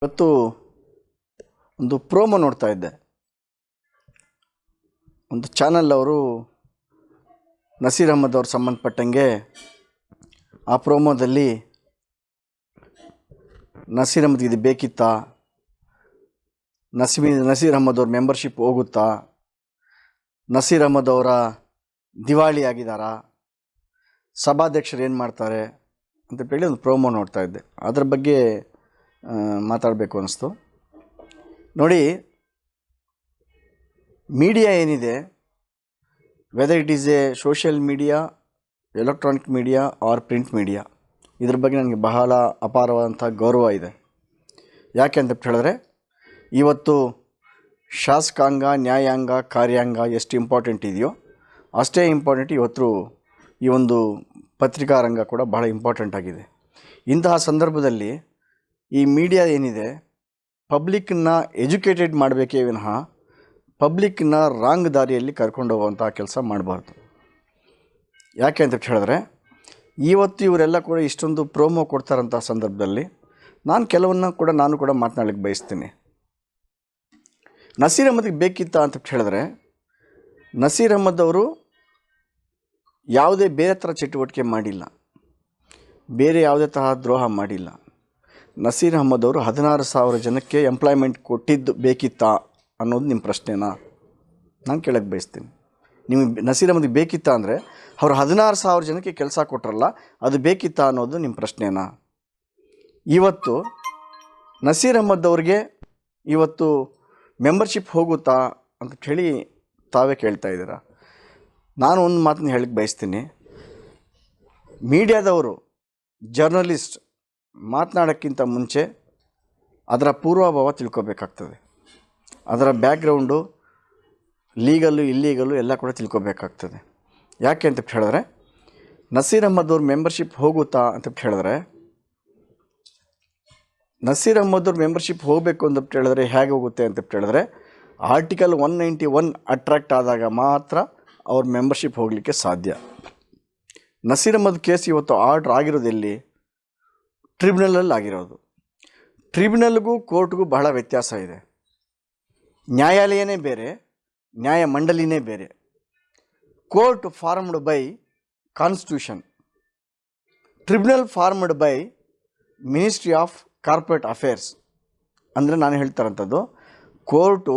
ಇವತ್ತು ಒಂದು ಪ್ರೋಮೋ ನೋಡ್ತಾ ಇದ್ದೆ. ಒಂದು ಚಾನಲ್ ಅವರು ನಸೀರ್ ಅಹಮದ್ ಅವ್ರು ಸಂಬಂಧಪಟ್ಟಂಗೆ ಆ ಪ್ರೋಮೋದಲ್ಲಿ ನಸೀರ್ ಅಹಮದ್ ಇದು ಬೇಕಿತ್ತಾ, ನಸೀರ್ ಅಹಮದ್ ಅವ್ರ ಮೆಂಬರ್ಶಿಪ್ ಹೋಗುತ್ತಾ, ನಸೀರ್ ಅಹಮದ್ ಅವರ ದಿವಾಳಿ ಆಗಿದ್ದಾರಾ, ಸಭಾಧ್ಯಕ್ಷರು ಏನು ಮಾಡ್ತಾರೆ ಅಂತ ಹೇಳಿ ಒಂದು ಪ್ರೋಮೋ ನೋಡ್ತಾ ಇದ್ದೆ. ಅದರ ಬಗ್ಗೆ ಮಾತಾಡಬೇಕು ಅನ್ನಿಸ್ತು. ನೋಡಿ, ಮೀಡಿಯಾ ಏನಿದೆ, whether it is a social media, electronic media or print media, ಇದ್ರ ಬಗ್ಗೆ ನನಗೆ ಬಹಳ ಅಪಾರವಾದಂಥ ಗೌರವ ಇದೆ. ಯಾಕೆ ಅಂತ ಹೇಳಿದ್ರೆ, ಇವತ್ತು ಶಾಸಕಾಂಗ, ನ್ಯಾಯಾಂಗ, ಕಾರ್ಯಾಂಗ ಎಷ್ಟು ಇಂಪಾರ್ಟೆಂಟ್ ಇದೆಯೋ ಅಷ್ಟೇ ಇಂಪಾರ್ಟೆಂಟ್ ಇವತ್ತು ಈ ಒಂದು ಪತ್ರಿಕಾ ರಂಗ ಕೂಡ ಬಹಳ ಇಂಪಾರ್ಟೆಂಟ್ ಆಗಿದೆ. ಇಂತಹ ಸಂದರ್ಭದಲ್ಲಿ ಈ ಮೀಡಿಯಾ ಏನಿದೆ, ಪಬ್ಲಿಕ್ಕನ್ನು ಎಜುಕೇಟೆಡ್ ಮಾಡಬೇಕೇ ವಿನಃ ಪಬ್ಲಿಕ್ಕನ್ನು ರಾಂಗ್ ದಾರಿಯಲ್ಲಿ ಕರ್ಕೊಂಡು ಹೋಗುವಂಥ ಕೆಲಸ ಮಾಡಬಾರ್ದು. ಯಾಕೆ ಅಂತ ಹೇಳಿದ್ರೆ, ಇವತ್ತು ಇವರೆಲ್ಲ ಕೂಡ ಇಷ್ಟೊಂದು ಪ್ರೋಮೋ ಕೊಡ್ತಾರಂಥ ಸಂದರ್ಭದಲ್ಲಿ ನಾನು ಕೂಡ ಮಾತನಾಡಲಿಕ್ಕೆ ಬಯಸ್ತೀನಿ. ನಸೀರ್ ಅಹಮದ್ಗೆ ಬೇಕಿತ್ತಾ ಅಂತ ಹೇಳಿದ್ರೆ, ನಸೀರ್ ಅಹಮದ್ ಅವರು ಯಾವುದೇ ಬೇರೆ ಥರ ಚಟುವಟಿಕೆ ಮಾಡಿಲ್ಲ, ಬೇರೆ ಯಾವುದೇ ತರಹ ದ್ರೋಹ ಮಾಡಿಲ್ಲ. ನಸೀರ್ ಅಹಮದ್ ಅವರು 16,000 ಜನಕ್ಕೆ ಎಂಪ್ಲಾಯ್ಮೆಂಟ್ ಕೊಟ್ಟಿದ್ದು ಬೇಕಿತ್ತಾ ಅನ್ನೋದು ನಿಮ್ಮ ಪ್ರಶ್ನೆನಾ? ನಾನು ಕೇಳಕ್ಕೆ ಬಯಸ್ತೀನಿ. ನಿಮಗೆ ನಸೀರ್ ಅಹಮದ್ಗೆ ಬೇಕಿತ್ತಾ ಅಂದರೆ ಅವರು 16,000 ಜನಕ್ಕೆ ಕೆಲಸ ಕೊಟ್ಟರಲ್ಲ, ಅದು ಬೇಕಿತ್ತಾ ಅನ್ನೋದು ನಿಮ್ಮ ಪ್ರಶ್ನೆನಾ? ಇವತ್ತು ನಸೀರ್ ಅಹಮದ್ ಅವ್ರಿಗೆ ಇವತ್ತು ಮೆಂಬರ್ಶಿಪ್ ಹೋಗುತ್ತಾ ಅಂತ ಹೇಳಿ ತಾವೇ ಕೇಳ್ತಾ ಇದ್ದೀರಾ. ನಾನು ಒಂದು ಮಾತನ್ನ ಹೇಳಕ್ಕೆ ಬಯಸ್ತೀನಿ. ಮೀಡಿಯಾದವರು, ಜರ್ನಲಿಸ್ಟ್ ಮಾತನಾಡೋಕ್ಕಿಂತ ಮುಂಚೆ ಅದರ ಪೂರ್ವಭಾವ ತಿಳ್ಕೊಬೇಕಾಗ್ತದೆ. ಅದರ ಬ್ಯಾಕ್ಗ್ರೌಂಡು, ಲೀಗಲ್ಲು ಇಲ್ಲೀಗಲ್ಲು ಎಲ್ಲ ಕೂಡ ತಿಳ್ಕೊಬೇಕಾಗ್ತದೆ. ಯಾಕೆ ಅಂತ ಹೇಳಿದ್ರೆ, ನಸೀರ್ ಅಹಮದ್ ಅವ್ರ ಮೆಂಬರ್ಶಿಪ್ ಹೋಗುತ್ತಾ ಅಂತ ಹೇಳಿದ್ರೆ, ನಸೀರ್ ಅಹಮದ್ ಅವ್ರ ಮೆಂಬರ್ಶಿಪ್ ಹೋಗಬೇಕು ಅಂತ ಹೇಳಿದ್ರೆ ಹೇಗೆ ಹೋಗುತ್ತೆ ಅಂತ ಹೇಳಿದ್ರೆ, ಆರ್ಟಿಕಲ್ 191 ಅಟ್ರಾಕ್ಟ್ ಆದಾಗ ಮಾತ್ರ ಅವ್ರ ಮೆಂಬರ್ಶಿಪ್ ಹೋಗಲಿಕ್ಕೆ ಸಾಧ್ಯ. ನಸೀರ್ ಅಹಮದ್ ಕೇಸ್ ಇವತ್ತು ಆರ್ಡ್ರ್ ಆಗಿರೋದೆಲ್ಲಿ? ಟ್ರಿಬ್ಯುನಲಲ್ಲಿ ಆಗಿರೋದು. ಟ್ರಿಬ್ಯುನಲ್ಗೂ ಕೋರ್ಟ್ಗೂ ಬಹಳ ವ್ಯತ್ಯಾಸ ಇದೆ. ನ್ಯಾಯಾಲಯನೇ ಬೇರೆ, ನ್ಯಾಯಮಂಡಲಿನೇ ಬೇರೆ. Court formed by constitution, tribunal formed by ministry of corporate affairs. ಅಂದರೆ ನಾನು ಹೇಳ್ತಾರಂಥದ್ದು, ಕೋರ್ಟು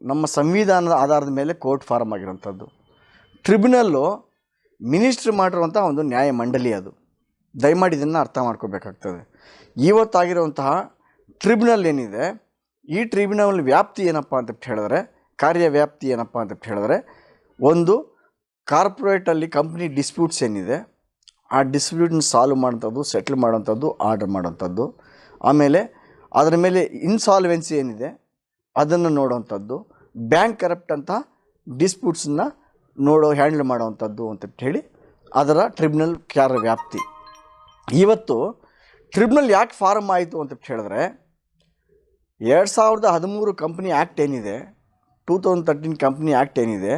ನಮ್ಮ ಸಂವಿಧಾನದ ಆಧಾರದ ಮೇಲೆ ಕೋರ್ಟ್ ಫಾರ್ಮ್ ಆಗಿರೋಂಥದ್ದು. ಟ್ರಿಬ್ಯುನಲ್ಲು ಮಿನಿಸ್ಟ್ರಿ ಮಾಡಿರುವಂಥ ಒಂದು ನ್ಯಾಯಮಂಡಲಿ. ಅದು ದಯಮಾಡಿ ಇದನ್ನು ಅರ್ಥ ಮಾಡ್ಕೋಬೇಕಾಗ್ತದೆ. ಇವತ್ತಾಗಿರುವಂತಹ ಟ್ರಿಬ್ಯುನಲ್ ಏನಿದೆ, ಈ ಟ್ರಿಬ್ಯುನಲ್ ವ್ಯಾಪ್ತಿ ಏನಪ್ಪ ಅಂತ ಹೇಳಿದ್ರೆ, ಕಾರ್ಯವ್ಯಾಪ್ತಿ ಏನಪ್ಪ ಅಂತ ಹೇಳಿದ್ರೆ, ಒಂದು ಕಾರ್ಪೊರೇಟಲ್ಲಿ ಕಂಪ್ನಿ ಡಿಸ್ಪ್ಯೂಟ್ಸ್ ಏನಿದೆ, ಆ ಡಿಸ್ಪ್ಯೂಟ್ನ ಸಾಲ್ವ್ ಮಾಡೋಂಥದ್ದು, ಸೆಟ್ಲ್ ಮಾಡೋಂಥದ್ದು, ಆರ್ಡರ್ ಮಾಡೋಂಥದ್ದು. ಆಮೇಲೆ ಅದರ ಮೇಲೆ ಇನ್ಸಾಲ್ವೆನ್ಸಿ ಏನಿದೆ ಅದನ್ನು ನೋಡೋವಂಥದ್ದು, ಬ್ಯಾಂಕ್ ಕರಪ್ಟ್ ಅಂತ ಡಿಸ್ಪ್ಯೂಟ್ಸನ್ನು ಹ್ಯಾಂಡಲ್ ಮಾಡೋವಂಥದ್ದು ಅಂತ ಹೇಳಿ ಅದರ ಟ್ರಿಬ್ಯುನಲ್ ಕಾರ್ಯವ್ಯಾಪ್ತಿ. ಇವತ್ತು ಟ್ರಿಬ್ಯುನಲ್ ಯಾಕೆ ಫಾರ್ಮ್ ಆಯಿತು ಅಂತ ಹೇಳಿದ್ರೆ, 2013 ಕಂಪ್ನಿ ಆ್ಯಕ್ಟ್ ಏನಿದೆ, 2013 ಕಂಪ್ನಿ ಆ್ಯಕ್ಟ್ ಏನಿದೆ,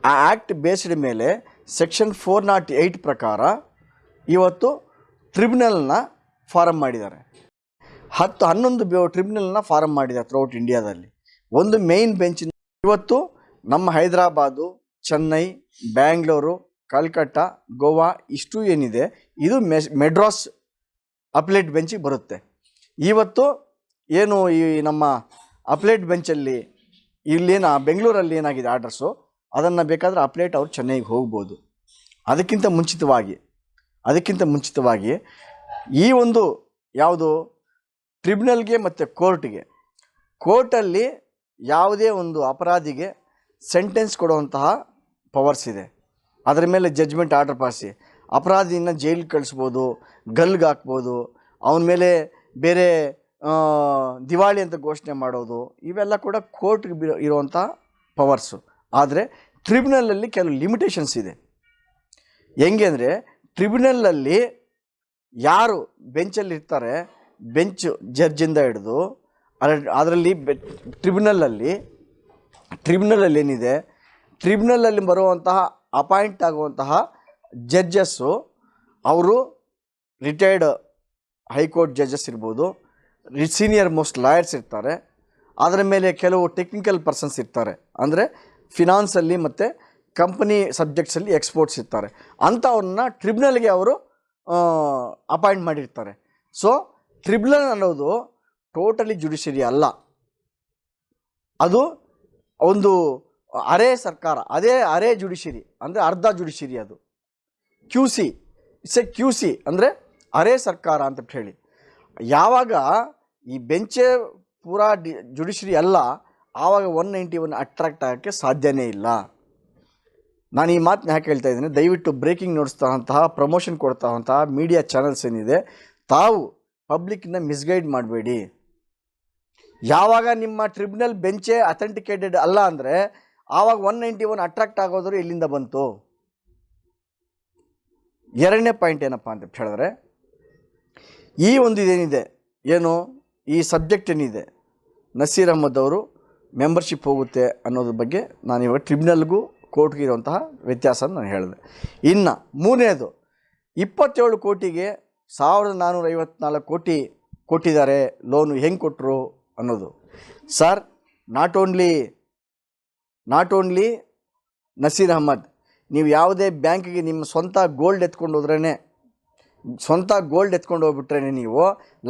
ಆ ಆ್ಯಕ್ಟ್ ಬೇಸ್ಡ್ ಮೇಲೆ ಸೆಕ್ಷನ್ 408 ಪ್ರಕಾರ ಇವತ್ತು ಟ್ರಿಬ್ಯುನಲ್ನ ಫಾರಮ್ ಮಾಡಿದ್ದಾರೆ. 11 ಟ್ರಿಬ್ಯುನಲ್ನ ಫಾರಮ್ ಮಾಡಿದ್ದಾರೆ ಥ್ರೂಔಟ್ ಇಂಡಿಯಾದಲ್ಲಿ. ಒಂದು ಮೇಯ್ನ್ ಬೆಂಚ್ ಇವತ್ತು ನಮ್ಮ ಹೈದರಾಬಾದು, ಚೆನ್ನೈ, ಬ್ಯಾಂಗ್ಳೂರು, ಕಲ್ಕಟ್ಟ, ಗೋವಾ ಇಷ್ಟು ಏನಿದೆ, ಇದು ಮೆಡ್ರಾಸ್ ಅಪ್ಲೇಟ್ ಬೆಂಚಿಗೆ ಬರುತ್ತೆ. ಇವತ್ತು ಏನು ಈ ನಮ್ಮ ಅಪ್ಲೇಟ್ ಬೆಂಚಲ್ಲಿ ಇಲ್ಲೇನು ಬೆಂಗಳೂರಲ್ಲಿ ಏನಾಗಿದೆ ಆರ್ಡರ್ಸು, ಅದನ್ನು ಬೇಕಾದರೆ ಅಪ್ಲೇಟ್ ಅವ್ರು ಚೆನ್ನೈಗೆ ಹೋಗ್ಬೋದು. ಅದಕ್ಕಿಂತ ಮುಂಚಿತವಾಗಿ ಈ ಒಂದು ಯಾವುದು ಟ್ರಿಬ್ಯುನಲ್ಗೆ ಮತ್ತು ಕೋರ್ಟಲ್ಲಿ ಯಾವುದೇ ಒಂದು ಅಪರಾಧಿಗೆ ಸೆಂಟೆನ್ಸ್ ಕೊಡುವಂತಹ ಪವರ್ಸ್ ಇದೆ. ಅದರ ಮೇಲೆ ಜಡ್ಜ್ಮೆಂಟ್ ಆರ್ಡರ್ ಪಾಲಿಸಿ ಅಪರಾಧಿನ ಜೈಲಿಗೆ ಕಳಿಸ್ಬೋದು, ಗಲ್ಗೆ ಹಾಕ್ಬೋದು, ಅವನ ಮೇಲೆ ಬೇರೆ ದಿವಾಳಿ ಅಂತ ಘೋಷಣೆ ಮಾಡೋದು, ಇವೆಲ್ಲ ಕೂಡ ಕೋರ್ಟ್ಗೆ ಇರುವಂಥ ಪವರ್ಸು. ಆದರೆ ಟ್ರಿಬ್ಯುನಲಲ್ಲಿ ಕೆಲವು ಲಿಮಿಟೇಷನ್ಸ್ ಇದೆ. ಹೆಂಗೆ ಅಂದರೆ, ಟ್ರಿಬ್ಯುನಲಲ್ಲಿ ಯಾರು ಬೆಂಚಲ್ಲಿ ಇರ್ತಾರೆ, ಬೆಂಚ್ ಜಡ್ಜಿಂದ ಹಿಡಿದು ಅದರಲ್ಲಿ ಟ್ರಿಬ್ಯುನಲಲ್ಲಿ ಏನಿದೆ, ಟ್ರಿಬ್ಯುನಲಲ್ಲಿ ಬರುವಂತಹ ಅಪಾಯಿಂಟ್ ಆಗುವಂತಹ ಜಡ್ಜಸ್ಸು ಅವರು ರಿಟೈರ್ಡ್ ಹೈಕೋರ್ಟ್ ಜಡ್ಜಸ್ ಇರ್ಬೋದು, ಸೀನಿಯರ್ ಮೋಸ್ಟ್ ಲಾಯರ್ಸ್ ಇರ್ತಾರೆ, ಅದರ ಮೇಲೆ ಕೆಲವು ಟೆಕ್ನಿಕಲ್ ಪರ್ಸನ್ಸ್ ಇರ್ತಾರೆ, ಅಂದರೆ ಫಿನಾನ್ಸಲ್ಲಿ ಮತ್ತು ಕಂಪನಿ ಸಬ್ಜೆಕ್ಟ್ಸಲ್ಲಿ ಎಕ್ಸ್ಪರ್ಟ್ಸ್ ಇರ್ತಾರೆ. ಅಂಥವ್ರನ್ನ ಟ್ರಿಬ್ಯುನಲ್ಗೆ ಅವರು ಅಪಾಯಿಂಟ್ ಮಾಡಿರ್ತಾರೆ. ಸೊ ಟ್ರಿಬ್ಯುನಲ್ ಅನ್ನೋದು ಟೋಟಲಿ ಜುಡಿಷರಿ ಅಲ್ಲ, ಅದು ಒಂದು ಅರೆ ಸರ್ಕಾರ, ಅದೇ ಅರೆ ಜುಡಿಷರಿ, ಅಂದರೆ ಅರ್ಧ ಜುಡಿಷರಿ. ಅದು quasi, it's a quasi ಅಂದರೆ ಅರೆ ಸರ್ಕಾರ ಅಂತ ಹೇಳಿ. ಯಾವಾಗ ಈ ಬೆಂಚೇ ಪೂರಾ ಜುಡಿಷರಿ ಅಲ್ಲ, ಆವಾಗ 191 ಅಟ್ರಾಕ್ಟ್ ಆಗೋಕ್ಕೆ ಸಾಧ್ಯನೇ ಇಲ್ಲ. ನಾನು ಈ ಮಾತನ್ನ ಯಾಕೆ ಹೇಳ್ತಾ ಇದ್ದೀನಿ, ದಯವಿಟ್ಟು ಬ್ರೇಕಿಂಗ್ ನೋಡಿಸ್ತಾವಂತಹ, ಪ್ರಮೋಷನ್ ಕೊಡ್ತಾವಂತಹ ಮೀಡಿಯಾ ಚಾನಲ್ಸ್ ಏನಿದೆ, ತಾವು ಪಬ್ಲಿಕ್ನ ಮಿಸ್ಗೈಡ್ ಮಾಡಬೇಡಿ. ಯಾವಾಗ ನಿಮ್ಮ ಟ್ರಿಬ್ಯುನಲ್ ಬೆಂಚೇ ಅಥೆಂಟಿಕೇಟೆಡ್ ಅಲ್ಲ ಅಂದರೆ ಆವಾಗ 191 ಅಟ್ರಾಕ್ಟ್ ಆಗೋದ್ರು ಎಲ್ಲಿಂದ ಬಂತು? ಎರಡನೇ ಪಾಯಿಂಟ್ ಏನಪ್ಪ ಅಂತ ಹೇಳಿದ್ರೆ, ಈ ಒಂದು ಇದೇನಿದೆ ಏನು ಈ ಸಬ್ಜೆಕ್ಟ್ ಏನಿದೆ, ನಸೀರ್ ಅಹಮದ್ ಅವರು ಮೆಂಬರ್ಶಿಪ್ ಹೋಗುತ್ತೆ ಅನ್ನೋದ್ರ ಬಗ್ಗೆ ನಾನು ಇವಾಗ ಟ್ರಿಬ್ಯುನಲ್ಗೂ ಕೋರ್ಟ್ಗೆ ಇರುವಂತಹ ವ್ಯತ್ಯಾಸ ನಾನು ಹೇಳಿದೆ. ಇನ್ನು ಮೂರನೇದು, 27 ಕೋಟಿಗೆ 1454 ಕೋಟಿ ಕೊಟ್ಟಿದ್ದಾರೆ ಲೋನು, ಹೆಂಗೆ ಕೊಟ್ಟರು ಅನ್ನೋದು. Sir, not only Naseer Ahmad, ನೀವು ಯಾವುದೇ ಬ್ಯಾಂಕಿಗೆ ನಿಮ್ಮ ಸ್ವಂತ ಗೋಲ್ಡ್ ಎತ್ಕೊಂಡು ಹೋದ್ರೇ, ಸ್ವಂತ ಗೋಲ್ಡ್ ಎತ್ಕೊಂಡು ಹೋಗ್ಬಿಟ್ರೇ ನೀವು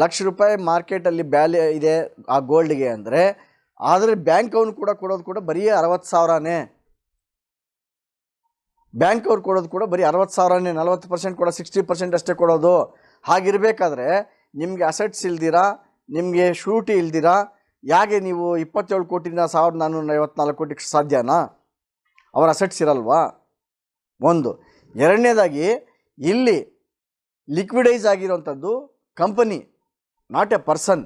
₹1,00,000 ಮಾರ್ಕೆಟಲ್ಲಿ ಬ್ಯಾಲೆ ಇದೆ ಆ ಗೋಲ್ಡ್ಗೆ ಅಂದರೆ, ಆದರೆ ಬ್ಯಾಂಕ್ ಅವ್ನು ಕೂಡ ಕೊಡೋದು ಕೂಡ ಬರೀ 60,000ನೇ. ಬ್ಯಾಂಕ್ ಅವ್ರು ಕೊಡೋದು ಕೂಡ ಬರೀ 60,000ನೇ, 40% ಕೂಡ 60% ಅಷ್ಟೇ ಕೊಡೋದು. ಹಾಗಿರಬೇಕಾದ್ರೆ ನಿಮಗೆ ಅಸೆಟ್ಸ್ ಇಲ್ದಿರಾ, ನಿಮಗೆ ಶೂರಿಟಿ ಇಲ್ದಿರಾ ಯಾಕೆ ನೀವು 27 ಕೋಟಿಯಿಂದ 1454 ಕೋಟಿಗೆ ಸಾಧ್ಯನಾ? ಅವರ ಅಸೆಟ್ಸ್ ಇರಲ್ವಾ? ಒಂದು. ಎರಡನೇದಾಗಿ, ಇಲ್ಲಿ ಲಿಕ್ವಿಡೈಸ್ ಆಗಿರೋವಂಥದ್ದು company, not a person.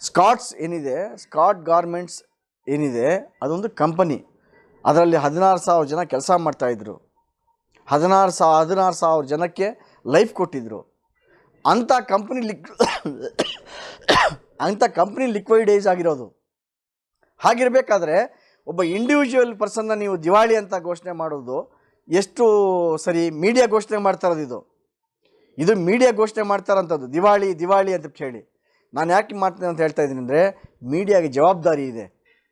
Scotts ಏನಿದೆ, ಸ್ಕಾಟ್ ಗಾರ್ಮೆಂಟ್ಸ್ ಏನಿದೆ, ಅದೊಂದು ಕಂಪನಿ. ಅದರಲ್ಲಿ 16,000 ಜನ ಕೆಲಸ ಮಾಡ್ತಾಯಿದ್ರು. 16,000 ಜನಕ್ಕೆ ಲೈಫ್ ಕೊಟ್ಟಿದ್ದರು. ಅಂಥ ಕಂಪ್ನಿ ಲಿಕ್ವಿಡೈಸ್ ಆಗಿರೋದು. ಹಾಗಿರಬೇಕಾದ್ರೆ ಒಬ್ಬ ಇಂಡಿವಿಜುವಲ್ ಪರ್ಸನ್ನ ನೀವು ದಿವಾಳಿ ಅಂತ ಘೋಷಣೆ ಮಾಡೋದು ಎಷ್ಟು ಸರಿ? ಮೀಡಿಯಾ ಘೋಷಣೆ ಮಾಡ್ತಾ ಇರೋದು ಇದು ಮೀಡಿಯಾ ಘೋಷಣೆ ಮಾಡ್ತಾರಂಥದ್ದು ದಿವಾಳಿ ಅಂತ ಹೇಳಿ. ನಾನು ಯಾಕೆ ಮಾಡ್ತೀನಿ ಅಂತ ಹೇಳ್ತಾ ಇದ್ದೀನಿ ಅಂದರೆ, ಮೀಡಿಯಾಗೆ ಜವಾಬ್ದಾರಿ ಇದೆ.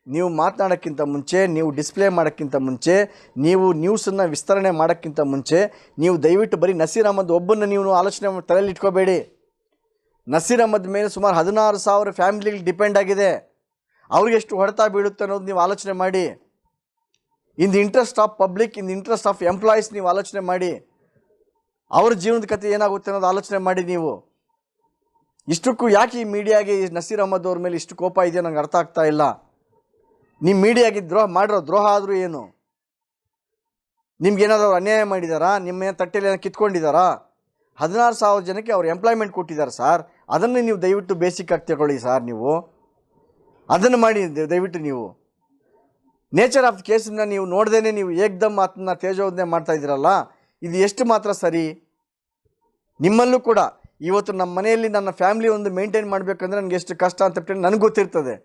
ನೀವು ಮಾತನಾಡೋಕ್ಕಿಂತ ಮುಂಚೆ, ನೀವು ಡಿಸ್ಪ್ಲೇ ಮಾಡೋಕ್ಕಿಂತ ಮುಂಚೆ, ನೀವು ನ್ಯೂಸನ್ನು ವಿಸ್ತರಣೆ ಮಾಡೋಕ್ಕಿಂತ ಮುಂಚೆ, ನೀವು ದಯವಿಟ್ಟು ಬರೀ ನಸೀರ್ ಅಹಮದ್ ಒಬ್ಬನ್ನು ನೀವು ಆಲೋಚನೆ ತಲೆಯಲ್ಲಿ ಇಟ್ಕೋಬೇಡಿ. ನಸೀರ್ ಅಹಮದ್ ಮೇಲೆ ಸುಮಾರು 16,000 ಫ್ಯಾಮಿಲಿಗಳು ಡಿಪೆಂಡ್ ಆಗಿದೆ. ಅವ್ರಿಗೆ ಎಷ್ಟು ಹೊಡೆತ ಬೀಳುತ್ತೆ ಅನ್ನೋದು ನೀವು ಆಲೋಚನೆ ಮಾಡಿ. In the interest of public, in the interest of employees ನೀವು ಆಲೋಚನೆ ಮಾಡಿ. ಅವ್ರ ಜೀವನದ ಕಥೆ ಏನಾಗುತ್ತೆ ಅನ್ನೋದು ಆಲೋಚನೆ ಮಾಡಿ. ನೀವು ಇಷ್ಟಕ್ಕೂ ಯಾಕೆ ಈ ಮೀಡಿಯಾಗೆ ನಸೀರ್ ಅಹಮದ್ ಅವ್ರ ಮೇಲೆ ಇಷ್ಟು ಕೋಪ ಇದೆಯೋ ನಂಗೆ ಅರ್ಥ ಆಗ್ತಾ ಇಲ್ಲ. ನಿಮ್ಮ ಮೀಡಿಯಾಗೆ ದ್ರೋಹ ಆದರೂ ಏನು? ನಿಮ್ಗೇನಾದರೂ ಅನ್ಯಾಯ ಮಾಡಿದಾರಾ? ನಿಮ್ಮ ತಟ್ಟೆಯಲ್ಲಿ ಏನೋ ಕಿತ್ಕೊಂಡಿದ್ದಾರಾ? 16,000 ಜನಕ್ಕೆ ಅವ್ರು ಎಂಪ್ಲಾಯ್ಮೆಂಟ್ ಕೊಟ್ಟಿದ್ದಾರೆ ಸರ್. ಅದನ್ನು ನೀವು ದಯವಿಟ್ಟು ಬೇಸಿಕ್ ಆಗಿ ತಗೊಳ್ಳಿ ಸರ್. ನೀವು ಅದನ್ನು ಮಾಡಿ ದಯವಿಟ್ಟು. ನೀವು ನೇಚರ್ ಆಫ್ ದ ಕೇಸನ್ನ ನೀವು ನೋಡ್ದೇ ನೀವು ಏಕ್ದಮ್ ಅದನ್ನ ತೇಜೋವಧನೆ ಮಾಡ್ತಾ ಇದ್ದೀರಲ್ಲ, ಇದು ಎಷ್ಟು ಮಾತ್ರ ಸರಿ? ನಿಮ್ಮಲ್ಲೂ ಕೂಡ ಇವತ್ತು ನಮ್ಮ ಮನೆಯಲ್ಲಿ ನನ್ನ ಫ್ಯಾಮಿಲಿ ಒಂದು ಮೇಂಟೈನ್ ಮಾಡಬೇಕಂದ್ರೆ ನನಗೆ ಎಷ್ಟು ಕಷ್ಟ ಅಂತ ನನಗೆ ಗೊತ್ತಿರ್ತದೆ.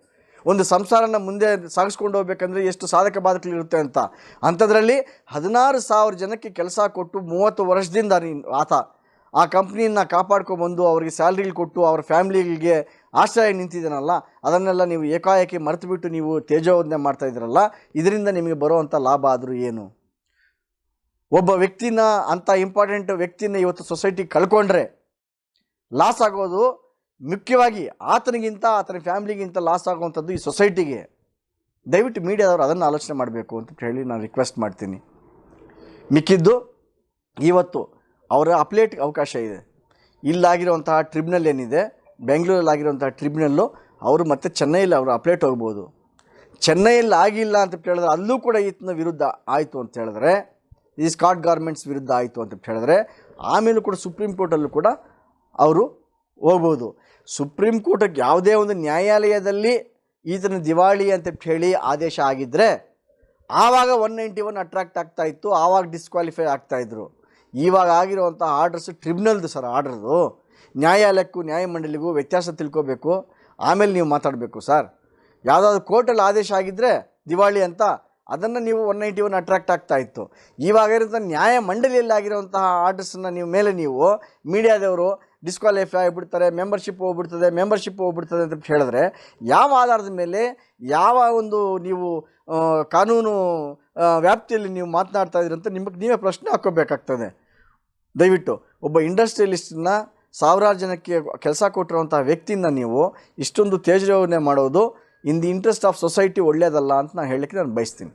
ಒಂದು ಸಂಸಾರನ ಮುಂದೆ ಸಾಗಿಸ್ಕೊಂಡು ಹೋಗ್ಬೇಕಂದ್ರೆ ಎಷ್ಟು ಸಾಧಕ ಬಾಧಕಗಳಿರುತ್ತೆ ಅಂತ. ಅಂಥದ್ರಲ್ಲಿ 16,000 ಜನಕ್ಕೆ ಕೆಲಸ ಕೊಟ್ಟು 30 ವರ್ಷದಿಂದ ಆತ ಆ ಕಂಪ್ನಿಯನ್ನು ಕಾಪಾಡ್ಕೊಂಬಂದು ಅವ್ರಿಗೆ ಸ್ಯಾಲ್ರಿಗಳು ಕೊಟ್ಟು ಅವ್ರ ಫ್ಯಾಮ್ಲಿಗಳಿಗೆ ಆಶ್ರಯ ನಿಂತಿದ್ದಾನಲ್ಲ, ಅದನ್ನೆಲ್ಲ ನೀವು ಏಕಾಏಕಿ ಮರೆತುಬಿಟ್ಟು ನೀವು ತೇಜೋವಧನೆ ಮಾಡ್ತಾಯಿದ್ದೀರಲ್ಲ, ಇದರಿಂದ ನಿಮಗೆ ಬರುವಂಥ ಲಾಭ ಆದರೂ ಏನು? ಒಬ್ಬ ವ್ಯಕ್ತಿನ, ಅಂಥ ಇಂಪಾರ್ಟೆಂಟ್ ವ್ಯಕ್ತಿನ ಇವತ್ತು ಸೊಸೈಟಿ ಕಳ್ಕೊಂಡ್ರೆ ಲಾಸ್ ಆಗೋದು ಮುಖ್ಯವಾಗಿ ಆತನಿಗಿಂತ ಆತನ ಫ್ಯಾಮ್ಲಿಗಿಂತ ಲಾಸ್ ಆಗುವಂಥದ್ದು ಈ ಸೊಸೈಟಿಗೆ. ದಯವಿಟ್ಟು ಮೀಡಿಯಾದವರು ಅದನ್ನು ಆಲೋಚನೆ ಮಾಡಬೇಕು ಅಂತ ಹೇಳಿ ನಾನು ರಿಕ್ವೆಸ್ಟ್ ಮಾಡ್ತೀನಿ. ಮಿಕ್ಕಿದ್ದು ಇವತ್ತು ಅವರ ಅಪ್ಲೇಟ್ ಅವಕಾಶ ಇದೆ. ಇಲ್ಲಾಗಿರುವಂತಹ ಟ್ರಿಬ್ಯುನಲ್ ಏನಿದೆ, ಬೆಂಗಳೂರಲ್ಲಾಗಿರುವಂತಹ ಟ್ರಿಬ್ಯುನಲ್ಲು, ಅವರು ಮತ್ತೆ ಚೆನ್ನೈಯಲ್ಲಿ ಅವರು ಅಪ್ಲೇಟ್ ಹೋಗ್ಬೋದು. ಚೆನ್ನೈಯಲ್ಲಿ ಆಗಿಲ್ಲ ಅಂತ ಹೇಳಿದ್ರೆ ಅಲ್ಲೂ ಕೂಡ ಈತನ ವಿರುದ್ಧ ಆಯಿತು ಅಂತ ಹೇಳಿದ್ರೆ, ಈ ಸ್ಕಾಟ್ ಗಾರ್ಮೆಂಟ್ಸ್ ವಿರುದ್ಧ ಆಯಿತು ಅಂತ ಹೇಳಿದ್ರೆ, ಆಮೇಲೂ ಕೂಡ ಸುಪ್ರೀಂ ಕೋರ್ಟಲ್ಲೂ ಕೂಡ ಅವರು ಹೋಗ್ಬೋದು. ಸುಪ್ರೀಂ ಕೋರ್ಟಿಗೆ ಯಾವುದೇ ಒಂದು ನ್ಯಾಯಾಲಯದಲ್ಲಿ ಈತನ ದಿವಾಳಿ ಅಂತ ಹೇಳಿ ಆದೇಶ ಆಗಿದ್ದರೆ ಆವಾಗ 191 ಅಟ್ರಾಕ್ಟ್ ಆಗ್ತಾಯಿತ್ತು, ಆವಾಗ ಡಿಸ್ಕ್ವಾಲಿಫೈ ಆಗ್ತಾಯಿದ್ರು. ಇವಾಗ ಆಗಿರುವಂಥ ಆರ್ಡರ್ಸ್ ಟ್ರಿಬ್ಯುನಲ್ದು ಸರ್, ಆರ್ಡರ್ದು. ನ್ಯಾಯಾಲಯಕ್ಕೂ ನ್ಯಾಯಮಂಡಳಿಗೂ ವ್ಯತ್ಯಾಸ ತಿಳ್ಕೋಬೇಕು, ಆಮೇಲೆ ನೀವು ಮಾತಾಡಬೇಕು ಸರ್. ಯಾವುದಾದ್ರು ಕೋರ್ಟಲ್ಲಿ ಆದೇಶ ಆಗಿದ್ದರೆ ದಿವಾಳಿ ಅಂತ, ಅದನ್ನು ನೀವು 191 ಅಟ್ರಾಕ್ಟ್ ಆಗ್ತಾಯಿತ್ತು. ಇವಾಗಿರೋಂಥ ನ್ಯಾಯಮಂಡಳಿಯಲ್ಲಿ ಆಗಿರುವಂತಹ ಆರ್ಡರ್ಸನ್ನು ನೀವು ಮೇಲೆ ನೀವು ಮೀಡಿಯಾದವರು ಡಿಸ್ಕ್ವಾಲಿಫೈ ಆಗಿಬಿಡ್ತಾರೆ, ಮೆಂಬರ್ಶಿಪ್ ಹೋಗ್ಬಿಡ್ತದೆ ಅಂತ ಹೇಳಿದ್ರೆ ಯಾವ ಆಧಾರದ ಮೇಲೆ, ಯಾವ ಒಂದು ನೀವು ಕಾನೂನು ವ್ಯಾಪ್ತಿಯಲ್ಲಿ ನೀವು ಮಾತನಾಡ್ತಾ ಇದ್ದೀರಿ ಅಂತ ನಿಮಗೆ ನೀವೇ ಪ್ರಶ್ನೆ ಹಾಕ್ಕೋಬೇಕಾಗ್ತದೆ. ದಯವಿಟ್ಟು ಒಬ್ಬ ಇಂಡಸ್ಟ್ರಿಯಲಿಸ್ಟನ್ನ, ಸಾವಿರಾರು ಜನಕ್ಕೆ ಕೆಲಸ ಕೊಟ್ಟಿರುವಂಥ ವ್ಯಕ್ತಿನ ನೀವು ಇಷ್ಟೊಂದು ತೇಜೋವಧೆ ಮಾಡೋದು in the interest of society ಒಳ್ಳೆಯದಲ್ಲ ಅಂತ ನಾನು ಹೇಳಲಿಕ್ಕೆ ನಾನು ಬಯಸ್ತೀನಿ.